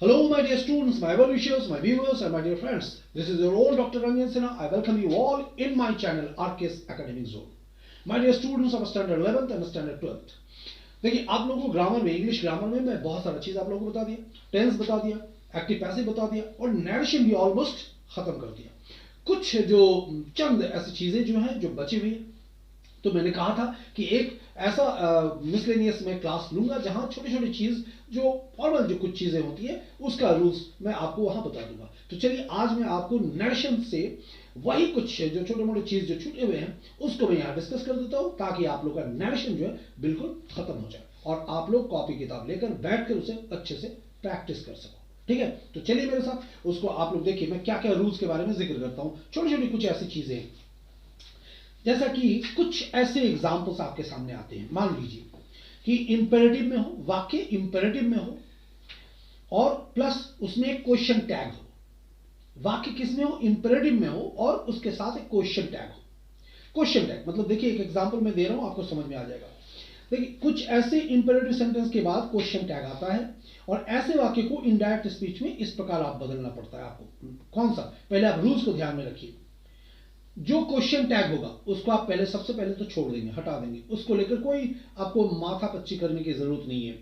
Hello, my dear students, my well wishers, my viewers, and my dear friends. This is your old Dr. Ranjan Sinha. I welcome you all in my channel RK's Academic Zone. My dear students of standard 11th and standard 12th. देखिए, आप लोगों को grammar में, English grammar में मैं बहुत सारा चीज आप लोगों को बता दिया, टेंस बता दिया, एक्टिव पैसिव बता दिया और नैरेशन भी ऑलमोस्ट खत्म कर दिया। कुछ जो चंद ऐसी चीजें जो हैं जो बची हुई हैं, तो मैंने कहा था कि एक ऐसा मिसलेनियस में क्लास लूंगा जहां छोटी छोटी चीज जो फॉर्मल जो कुछ चीजें होती है उसका रूल्स मैं आपको वहां बता दूंगा। तो चलिए आज मैं आपको नरेशन से वही कुछ जो छोटे मोटे चीज जो छूटे हुए हैं उसको मैं यहाँ डिस्कस कर देता हूँ ताकि आप लोग का नरेशन जो है बिल्कुल खत्म हो जाए और आप लोग कॉपी किताब लेकर बैठकर उसे अच्छे से प्रैक्टिस कर सको। ठीक है, तो चलिए मेरे साथ उसको आप लोग देखिए मैं क्या क्या रूल्स के बारे में जिक्र करता हूँ। छोटी छोटी कुछ ऐसी चीजें जैसा कि कुछ ऐसे एग्जाम्पल्स आपके सामने आते हैं। मान लीजिए कि इंपेरेटिव में हो, वाक्य इंपेरेटिव में हो और प्लस उसमें एक क्वेश्चन टैग हो। वाक्य किसमें हो? इंपेरेटिव में हो और उसके साथ एक क्वेश्चन टैग हो। क्वेश्चन टैग मतलब देखिए एक एग्जाम्पल मैं दे रहा हूं, आपको समझ में आ जाएगा। देखिए कुछ ऐसे इंपेरेटिव सेंटेंस के बाद क्वेश्चन टैग आता है और ऐसे वाक्य को इनडायरेक्ट स्पीच में इस प्रकार आप बदलना पड़ता है आपको। कौन सा? पहले आप रूल्स को ध्यान में रखिए। जो क्वेश्चन टैग होगा उसको आप पहले सबसे पहले तो छोड़ देंगे, हटा देंगे, उसको लेकर कोई आपको माथा पच्ची करने की जरूरत नहीं है।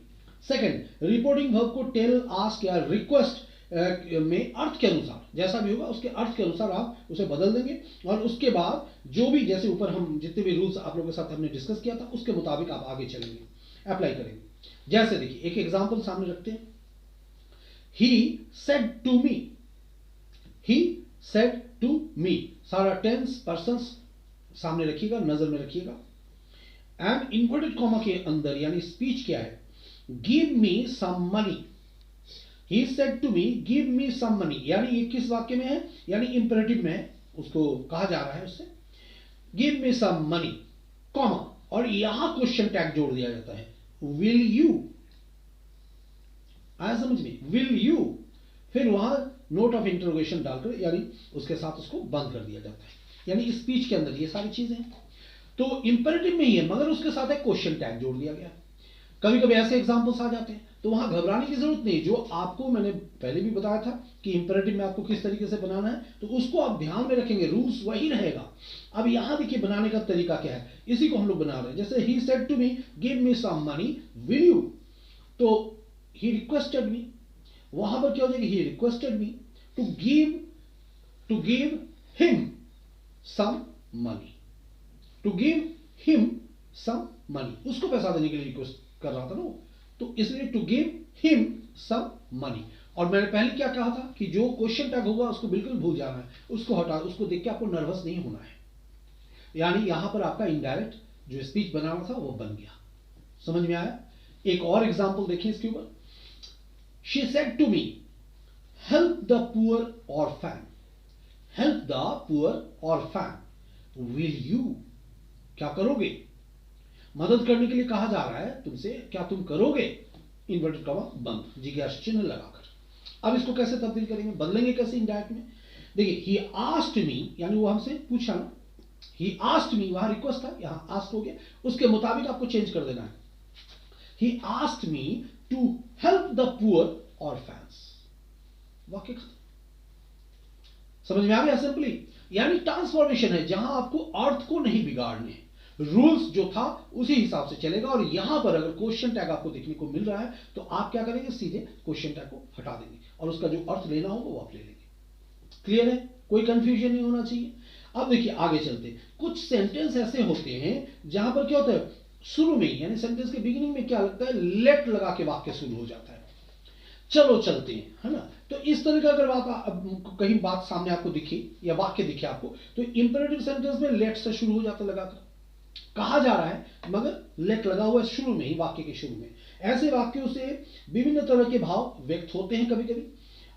सेकंड, रिपोर्टिंग वर्ब को टेल, आस्क या रिक्वेस्ट में अर्थ के अनुसार जैसा भी होगा उसके अर्थ के अनुसार आप उसे बदल देंगे और उसके बाद जो भी जैसे ऊपर हम जितने भी रूल्स आप लोगों के साथ हमने डिस्कस किया था उसके मुताबिक आप आगे चलेंगे, अप्लाई करेंगे। जैसे देखिए एक एग्जाम्पल सामने रखते हैं। He said to me, he said to me, सारा टेंस पर्संस सामने रखिएगा, नजर में रखिएगा। एंड इन्वर्टेड कॉमा के अंदर यानी स्पीच क्या है? Give me some money. He said to me give me some money, यानी ये किस वाक्य में है? यानी इंपेरेटिव में है, उसको कहा जा रहा है उससे give me some money, comma, और यहां क्वेश्चन टैग जोड़ दिया जाता है विल यू। आया समझ में? विल यू, फिर वहां नोट ऑफ इंटरोगेशन डालकर यानी उसके साथ उसको बंद कर दिया जाता है। यानी स्पीच के अंदर ये सारी चीजें हैं तो इंपेरेटिव में ही है मगर उसके साथ एक क्वेश्चन टैग जोड़ दिया गया। कभी कभी ऐसे एग्जांपल्स आ जाते हैं तो वहां घबराने की जरूरत नहीं। जो आपको मैंने पहले भी बताया था कि इंपेरेटिव में आपको किस तरीके से बनाना है तो उसको आप ध्यान में रखेंगे, रूल्स वही रहेगा। अब यहां देखिए बनाने का तरीका क्या है, इसी को हम लोग बना रहे हैं। जैसे he said to me give me some money will you, तो ही रिक्वेस्टेड मी, वहां पर क्या हो जाएगा? He requested me to give him some money, to give him some money, उसको पैसा देने के लिए रिक्वेस्ट कर रहा था ना, तो इसलिए to give him some money. और मैंने पहले क्या कहा था कि जो क्वेश्चन टैग होगा उसको बिल्कुल भूल जाना है, उसको हटा, उसको देख के आपको नर्वस नहीं होना है। यानी यहां पर आपका इनडायरेक्ट जो स्पीच बनाना था वो बन गया। समझ में आया? एक और एग्जाम्पल देखिए इसके ऊपर। She said to me help the poor orphan, help the poor orphan, will you, क्या करोगे? मदद करने के लिए कहा जा रहा है तुमसे, क्या तुम करोगे? इन्वर्टेड कॉमा बंद, जिज्ञासा चिन्ह लगाकर। अब इसको कैसे तब्दील करेंगे, बदलेंगे कैसे इंडायरेक्ट में? देखिए ही आस्क्ड मी, यानी वो हमसे पूछा ना, ही आस्क्ड मी, वहां रिक्वेस्ट था, यहां आस्क हो गया, उसके मुताबिक आपको चेंज कर देना है। He asked me to help the poor orphans, वाक्य खत्म। समझ में आ गया? सिंपली यानी ट्रांसफॉर्मेशन है जहां आपको अर्थ को नहीं बिगाड़ने, रूल्स जो था उसी हिसाब से चलेगा। और यहां पर अगर क्वेश्चन टैग आपको देखने को मिल रहा है तो आप क्या करेंगे? सीधे क्वेश्चन टैग को हटा देंगे और उसका जो अर्थ लेना होगा वो आप ले लेंगे। क्लियर है? कोई कंफ्यूजन नहीं होना चाहिए। अब देखिए आगे चलते, कुछ सेंटेंस ऐसे होते हैं जहां पर क्या होता है, शुरू में यानी सेंटेंस के बिगिनिंग में क्या लगता है, लेट लगा के वाक्य शुरू हो जाता है। चलो चलते हैं, है ना? तो इस तरह का अगर कहीं बात सामने आपको दिखी या वाक्य दिखे आपको तो इंपेरेटिव सेंटेंस में लेट से शुरू हो जाता है, लगाकर कहा जा रहा है मगर लेट लगा हुआ है शुरू में ही, वाक्य के शुरू में। ऐसे वाक्यों से विभिन्न तरह के भाव व्यक्त होते हैं। कभी कभी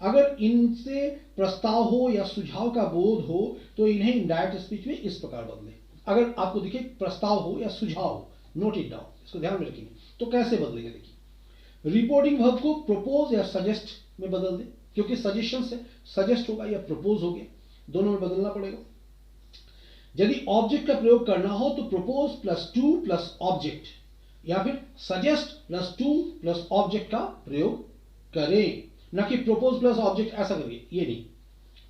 अगर इनसे प्रस्ताव हो या सुझाव का बोध हो तो इन्हें इनडायरेक्ट स्पीच में इस प्रकार बदलें। अगर आपको दिखे प्रस्ताव हो या सुझाव हो, नोट इट डाउन, इसको ध्यान में रखेंगे। तो कैसे बदलेंगे? देखिए रिपोर्टिंग वर्ब को प्रोपोज या सजेस्ट में बदल दें, क्योंकि सजेशन से सजेस्ट होगा या प्रपोज हो गया, दोनों में बदलना पड़ेगा। यदि ऑब्जेक्ट का प्रयोग करना हो तो propose plus two plus object या फिर suggest plus two plus object का प्रयोग करें। ना कि प्रोपोज प्लस ऑब्जेक्ट ऐसा करिए, ये नहीं,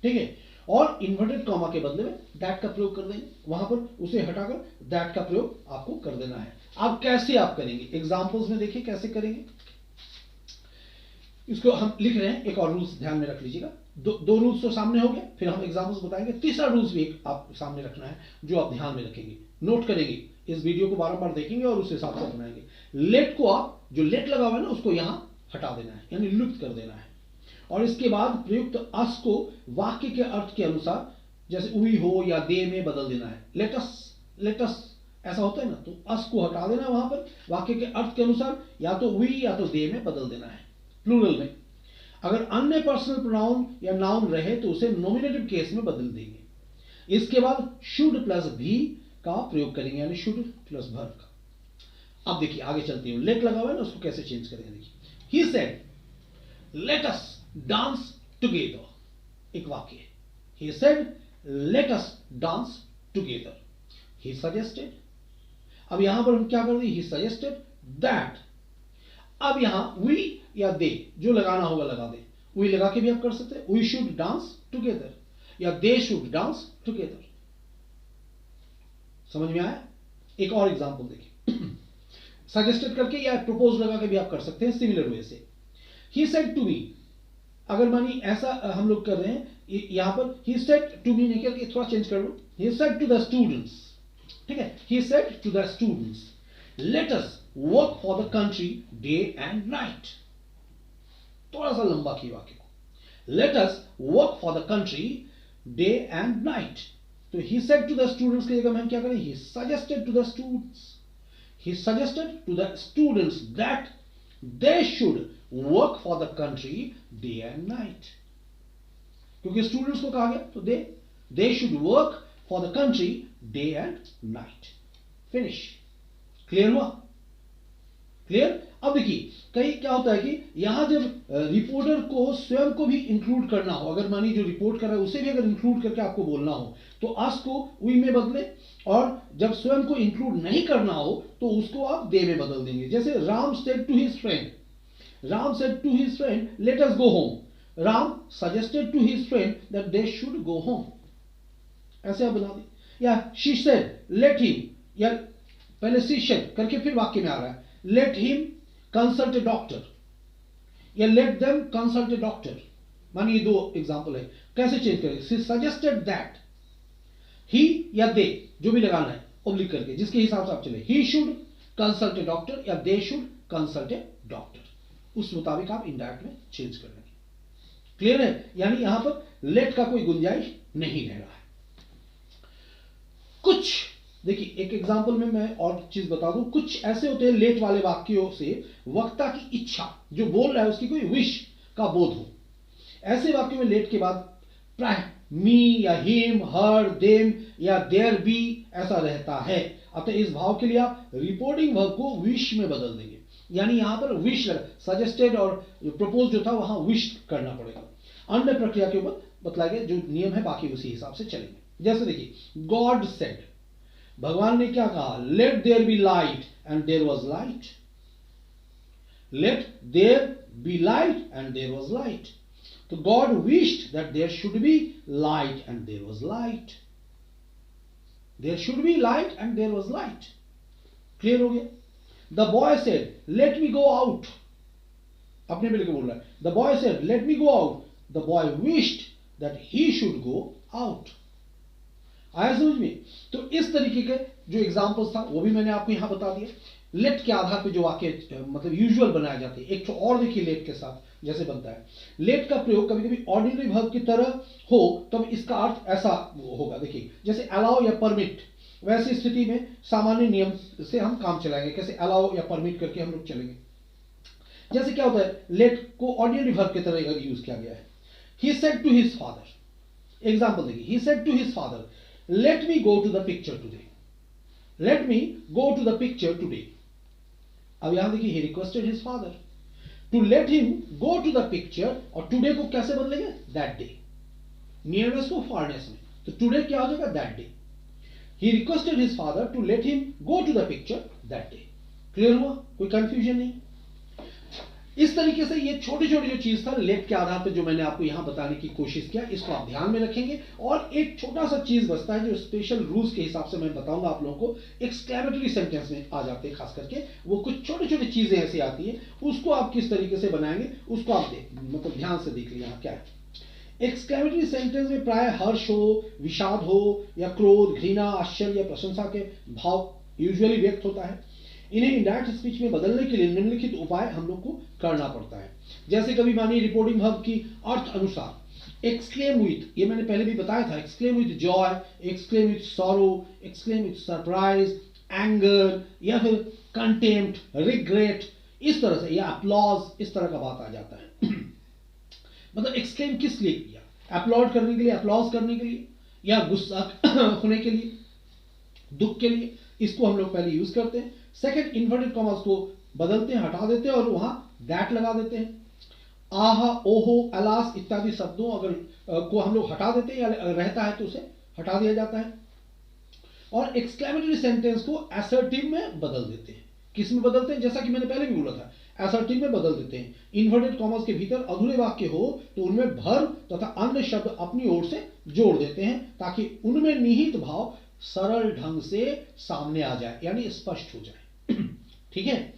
ठीक है। और इन्वर्टेड कॉमा के बदले में दैट का प्रयोग कर देंगे, वहां पर उसे हटाकर दैट का प्रयोग आपको कर देना है। अब कैसे आप करेंगे, एग्जांपल्स में देखिए कैसे करेंगे। इसको हम लिख रहे हैं, एक और रूल्स ध्यान में रख लीजिएगा। दो रूल्स तो सामने हो गए, फिर हम एग्जांपल्स बताएंगे। तीसरा रूल्स भी एक आप सामने रखना है जो आप ध्यान में रखेंगे, नोट करेंगे, इस वीडियो को बार-बार देखेंगे और उस हिसाब से अपनाएंगे। लेट को आप, जो लेट लगा हुआ है ना, उसको यहां हटा देना है, यानी लुप्त कर देना है। और इसके बाद प्रयुक्त अस को वाक्य के अर्थ के अनुसार, जैसे वी हो या दे में बदल देना है। लेटस ऐसा होता है ना, तो अस को हटा देना है वहां पर, वाक्य के अर्थ के अनुसार या तो वी या तो दे में बदल देना है, प्लूरल में। अगर अन्य पर्सनल प्रोनाउन या नाउन रहे तो उसे नॉमिनेटिव केस में बदल देंगे। इसके बाद शुड प्लस भी का प्रयोग करेंगे, यानी शुड प्लस वर्ब का। अब देखिए आगे चलते हैं, लेट लगा हुआ है ना, उसको कैसे चेंज करेंगे। देखिए, he said let us dance together, एक वाक्य है। He said let us dance together. He suggested, अब यहां पर हम क्या कर दें, ही सजेस्टेड दैट। अब यहां वी या दे जो लगाना होगा लगा दे, वी लगा के भी आप कर सकते हैं, वी शुड डांस टुगेदर या दे शुड डांस टुगेदर। समझ में आया? एक और एग्जांपल देखिए, सजेस्टेड करके या प्रपोज लगा के भी आप कर सकते हैं सिमिलर वे से। ही सेड टू मी, अगर मानी ऐसा हम लोग कर रहे हैं, यहां पर ही सेड टू मी नहीं करके थोड़ा चेंज कर लो, he said to the students, ठीक है। He said to the students let us work for the country day and night. थोड़ा सा लंबा की वाक्य को, let us work for the country day and night. तो he said to the students की जगह हम क्या करें, he suggested to the students, he suggested to the students that they should work for the country day and night. क्योंकि students को कहा गया, तो दे should work for the country day and night. Finish. Clear हुआ? Clear? अब देखिए कहीं क्या होता है कि यहां जब रिपोर्टर को स्वयं को भी इंक्लूड करना हो, अगर मानी जो रिपोर्ट कर रहा है उसे भी अगर इंक्लूड करके आपको बोलना हो, तो अस को वी में बदले, और जब स्वयं को इंक्लूड नहीं करना हो तो उसको आप दे में बदल देंगे। जैसे Ram said to his friend, Ram said to his friend let us go home. Ram suggested to his friend that they should go home, ऐसे आप बना दें। या शी सेड लेट हिम, या पहले शी सेड करके फिर वाक्य में आ रहा है let him consult a doctor, या let them consult a doctor. मानिए दो एग्जांपल है, कैसे चेंज करें, शी सजेस्टेड दैट, ही या दे जो भी लगाना है ओब्लिक करके, जिसके हिसाब से आप चले, he should consult a doctor या they should consult a doctor, उस मुताबिक आप इनडायरेक्ट में चेंज कर लेंगे। क्लियर है? यानी यहां पर लेट का कोई गुंजाइश नहीं रह रहा है। कुछ देखिए एक एग्जांपल में मैं और चीज बता दूं, कुछ ऐसे होते हैं लेट वाले वाक्यों से वक्ता की इच्छा, जो बोल रहा है उसकी कोई विश का बोध हो। ऐसे वाक्यों में लेट के बाद प्राय मी या हिम, हर, देम या देयर बी ऐसा रहता है। अतः इस भाव के लिए आप रिपोर्टिंग वर्ब को विश में बदल देंगे, यानी यहां पर विश, सजेस्टेड और प्रपोज जो था वहां विश करना पड़ेगा। अन्य प्रक्रिया के ऊपर बतलाए गए जो नियम है बाकी उसी हिसाब से चलेंगे। जैसे देखिए गॉड सेड, भगवान ने क्या कहा, let there be light and there was light. Let there be light and there was light. तो God wished that there should be light and there was light. There should be light and there was light. Clear हो गया? The boy said let me go out, अपने मिलकर बोल रहा है, the boy said let me go out, the boy wished that he should go out. आया समझ में? तो इस तरीके के जो एग्जांपल्स था वो भी मैंने आपको यहां बता दिया। लेट के आधार पे जो वाक्य मतलब यूजुअल बनाए जाते हैं, एक तो और देखिए लेट के साथ जैसे बनता है। लेट का प्रयोग कभी कभी ऑर्डिनरी वर्ब की तरह हो तब इसका अर्थ ऐसा होगा। देखिए जैसे अलाउ या परमिट, वैसी स्थिति में सामान्य नियम से हम काम चलाएंगे। कैसे अलाउ या परमिट करके हम लोग चलेंगे। जैसे क्या होता है, लेट को ऑर्डिनरी वर्ब की तरह यूज किया गया है। He said to his father, example देखिए, he said to his father let me go to the picture today, let me go to the picture today। अब यहां देखिए he requested his father to let him go to the picture, और today को कैसे बदलेंगे, that day, nearness को farness में, तो today क्या हो जाएगा, that day। he requested his father to let him go to the picture that day। Clear हुआ? कोई कंफ्यूजन नहीं। इस तरीके से ये छोटी छोटी जो चीज था लेट के आधार पर जो मैंने आपको यहां बताने की कोशिश किया, इसको आप ध्यान में रखेंगे। और एक छोटा सा चीज बचता है जो स्पेशल रूल्स के हिसाब से मैं बताऊंगा आप लोगों को, एक्सक्लेमेटरी सेंटेंस में आ जाते हैं खास करके, वो कुछ छोटी छोटी चीजें ऐसी आती है, उसको आप किस तरीके से बनाएंगे उसको आप मतलब ध्यान से देख लीजिए क्या है। एक्सक्लेमेटरी सेंटेंस में प्राय हर्ष हो, विषाद हो या क्रोध, घृणा, आश्चर्य या प्रशंसा के भाव यूजुअली व्यक्त होता है। इन्हें इनडायरेक्ट स्पीच में बदलने के लिए निम्नलिखित उपाय हम लोग को करना पड़ता है। जैसे कभी मानिए रिपोर्टिंग वर्ब की अर्थ अनुसार एक्सक्लेम विथ, ये मैंने पहले भी बताया था, exclaim with Joy, exclaim with sorrow, exclaim with surprise, anger या फिर कंटेम्प्ट, रिग्रेट, इस तरह से, या अपलॉज, इस तरह का बात आ जाता है। मतलब एक्सक्लेम किस लिए किया, अपलॉड करने के लिए, अपलॉज करने के लिए, या गुस्सा होने के लिए, दुख के लिए, इसको हम लोग पहले यूज करते हैं। सेकंड, इन्वर्टेड कॉमर्स को बदलते हैं, हटा देते हैं और वहां दैट लगा देते हैं। आहा, ओहो, अलास इत्यादि शब्दों अगर को हम लोग हटा देते हैं या रहता है तो उसे हटा दिया जाता है। और एक्सक्लेमेटरी सेंटेंस को असर्टिव में बदल देते हैं। किस में बदलते हैं, जैसा कि मैंने पहले भी बोला था, असर्टिव में बदल देते हैं। इन्वर्टेड कॉमर्स के भीतर अधूरे वाक्य हो तो उनमें वर्ब तथा अन्य शब्द अपनी ओर से जोड़ देते हैं ताकि उनमें निहित भाव सरल ढंग से सामने आ जाए, यानी स्पष्ट हो जाए। ठीक है,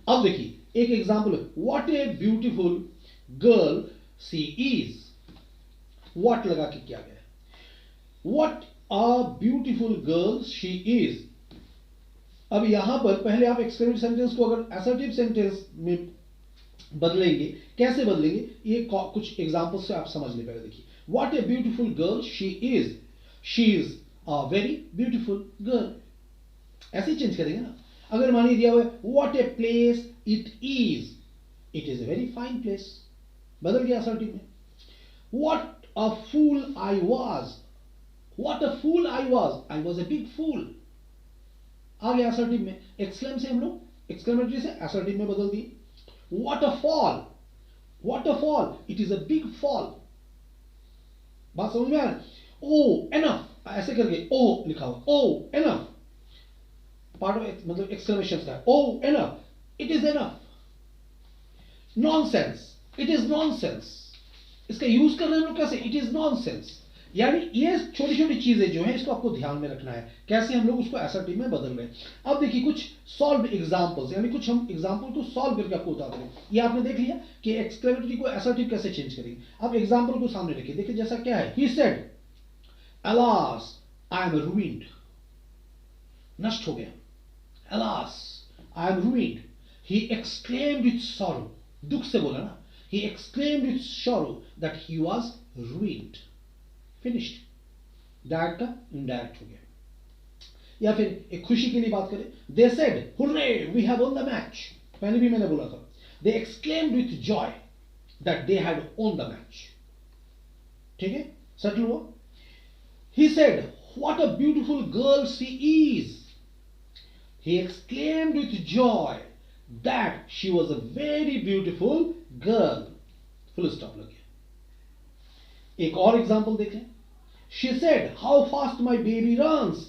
अब देखिए एक example, what a beautiful girl she is. What लगा के किया गया है, what a beautiful girl she is. अब यहां पर पहले आप एक्सक्लेमेटरी सेंटेंस को अगर असर्टिव सेंटेंस में बदलेंगे, कैसे बदलेंगे, ये कुछ एग्जांपल से आप समझ ले। पहले देखिए, what a beautiful girl she is, she is a very beautiful girl, ऐसे चेंज करेंगे ना। अगर मानिए दिया हुआ है what a place it is, it is a very fine place, बदल गया असर्टिव में। What a fool I was, what a fool I was a big fool, आ गया असर्टिव में। एक्सक्लेम से हम लोग एक्सक्लेमेटरी से असर्टिव में बदल दिए। What a fall, what a fall, it is a big fall, बात समझ में आ रही है। ओ एनफ, ऐसे करके ओ लिखा हुआ, ओ एनफ, पार्ट ऑफ मतलब एक्सक्लेमेशन का, oh enough, it is enough. Nonsense, it is nonsense, इसका यूज कर रहे हैं हम लोग कैसे, इट इज नॉनसेंस। यानी ये छोटी छोटी चीजें जो है इसको आपको ध्यान में रखना है, कैसे हम लोग उसको असर्टिव में बदल रहे हैं। अब देखिए कुछ सॉल्व एग्जांपल्स, यानी कुछ हम एग्जांपल को सॉल्व करके आपको बता रहे हैं। ये आपने देख लिया कि एक्सक्लेमेटरी को असर्टिव कैसे चेंज करेंगे। अब एग्जांपल को सामने रखिए, देखिए जैसा क्या है, he said alas I am ruined, नष्ट हो गया, alas I am ruined. He exclaimed with sorrow, दुख से बोला ना, he exclaimed with sorrow that he was ruined, finished, direct का इनडायरेक्ट हो गया। या फिर एक खुशी के लिए बात करें, they said hurray we have won the match, पहले भी मैंने बोला था, they exclaimed with joy that they had won the match, ठीक है, सेटल हुआ। he said what a beautiful girl she is, he exclaimed with joy that she was a very beautiful girl, full stop लग गया। एक और example देखें, she said how fast my baby runs,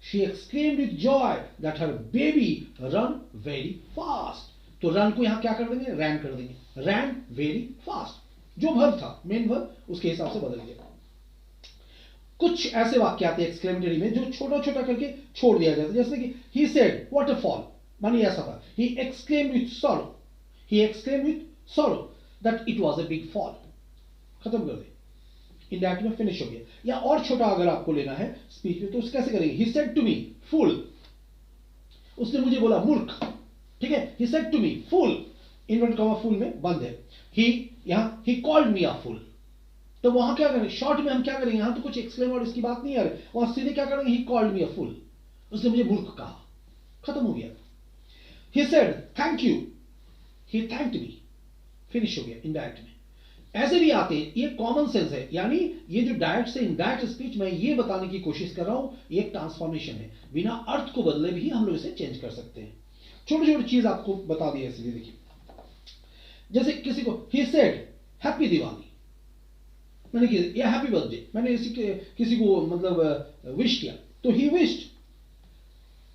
she exclaimed with joy that her baby run very fast। तो run को यहां क्या कर देंगे, रैन कर देंगे, रैन वेरी फास्ट, जो वर्ब था मेन वर्ब उसके हिसाब से बदल गया। कुछ ऐसे वाक्य आते हैं एक्सक्लेमेटरी में जो छोटा छोटा करके छोड़ दिया जाता है, जैसे कि he said what a fall, मानिए ऐसा था, he exclaimed with sorrow, he exclaimed with sorrow that it was a big fall, खत्म कर दे, इनडायरेक्ट में फिनिश हो गया। या और छोटा अगर आपको लेना है स्पीच में तो उसे कैसे करेंगे, he said to me fool, उसने मुझे बोला मूर्ख, ठीक है, he said to me fool, invert comma fool में बंद है, यहां he called me a fool, तो वहां क्या करेंगे, शॉर्ट में हम क्या करेंगे, यहां तो कुछ एक्सक्लेम और इसकी बात नहीं आ रही, वहां सीधे क्या करेंगे, he called me a fool, उसने मुझे मूर्ख कहा, खत्म हो गया। he said thank you, he thanked me, finish हो गया इनडायरेक्ट में। ऐसे भी आते हैं, ये कॉमन सेंस है, यानी ये जो डायरेक्ट से इनडायरेक्ट स्पीच मैं ये बताने की कोशिश कर रहा हूं, ये एक ट्रांसफॉर्मेशन है, बिना अर्थ को बदले भी हम लोग इसे चेंज कर सकते हैं। छोटी छोटी चीज आपको बता दी है, इसलिए देखिए जैसे किसी को he said हैप्पी दिवाली, मैंने किया या हैप्पी बर्थडे, मैंने किसी को मतलब विश किया तो he wished,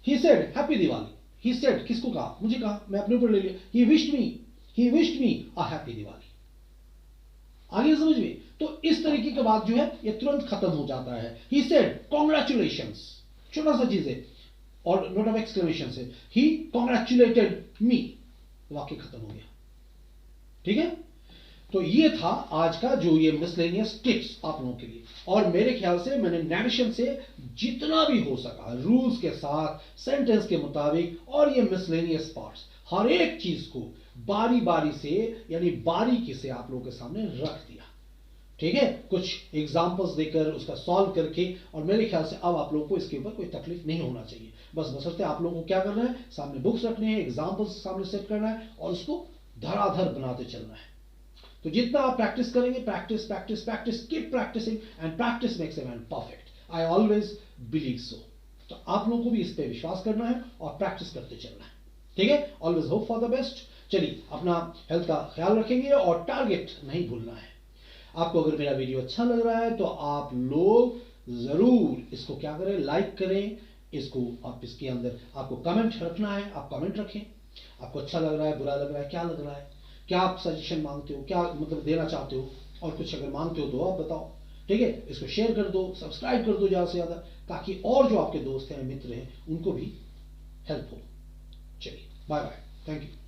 he said happy Diwali, he said किसको कहा, मुझे कहा, मैं अपने ऊपर ले लिया, he wished me, he wished me a happy Diwali. आगे समझ में? तो इस तरीके के बाद जो है ये तुरंत खत्म हो जाता है। ही सेड कॉन्ग्रेचुलेशंस, छोटा सा चीज है और नोट ऑफ एक्सक्लेमेशन से, ही कॉन्ग्रेचुलेटेड मी, वाक्य खत्म हो गया। ठीक है, तो ये था आज का जो ये मिसलेनियस टिप्स आप लोगों के लिए। और मेरे ख्याल से मैंने नैरेशन से जितना भी हो सका रूल्स के साथ, सेंटेंस के मुताबिक, और ये मिसलेनियस पार्ट्स हर एक चीज को बारी बारी से यानी बारीकी से आप लोगों के सामने रख दिया। ठीक है, कुछ एग्जांपल्स देकर उसका सॉल्व करके, और मेरे ख्याल से अब आप लोगों को इसके ऊपर कोई तकलीफ नहीं होना चाहिए। बस बशर्ते आप लोगों को क्या करना है, सामने बुक्स रखने हैं, एग्जांपल्स सामने सेट करना है और उसको धराधर बनाते चलना है। तो जितना आप प्रैक्टिस करेंगे, practice practice practice, keep practising, and practice makes a man perfect. I always believe so. तो आप लोगों को भी इस पे विश्वास करना है और प्रैक्टिस करते चलना है। ठीक है, always hope for the best. चलिए, अपना हेल्थ का ख्याल रखेंगे और टारगेट नहीं भूलना है। आपको अगर मेरा वीडियो अच्छा लग रहा है तो आप लोग जरूर इसको क्या करें, लाइक करें इसको। आप इसके अंदर आपको कमेंट रखना है, आप कमेंट रखें। आपको अच्छा लग रहा है, बुरा लग रहा है, क्या लग रहा है, क्या आप सजेशन मांगते हो, क्या मतलब देना चाहते हो, और कुछ अगर मांगते हो तो आप बताओ। ठीक है, इसको शेयर कर दो, सब्सक्राइब कर दो ज्यादा से ज्यादा, ताकि और जो आपके दोस्त हैं, मित्र हैं, उनको भी हेल्प हो। चलिए, बाय बाय, थैंक यू।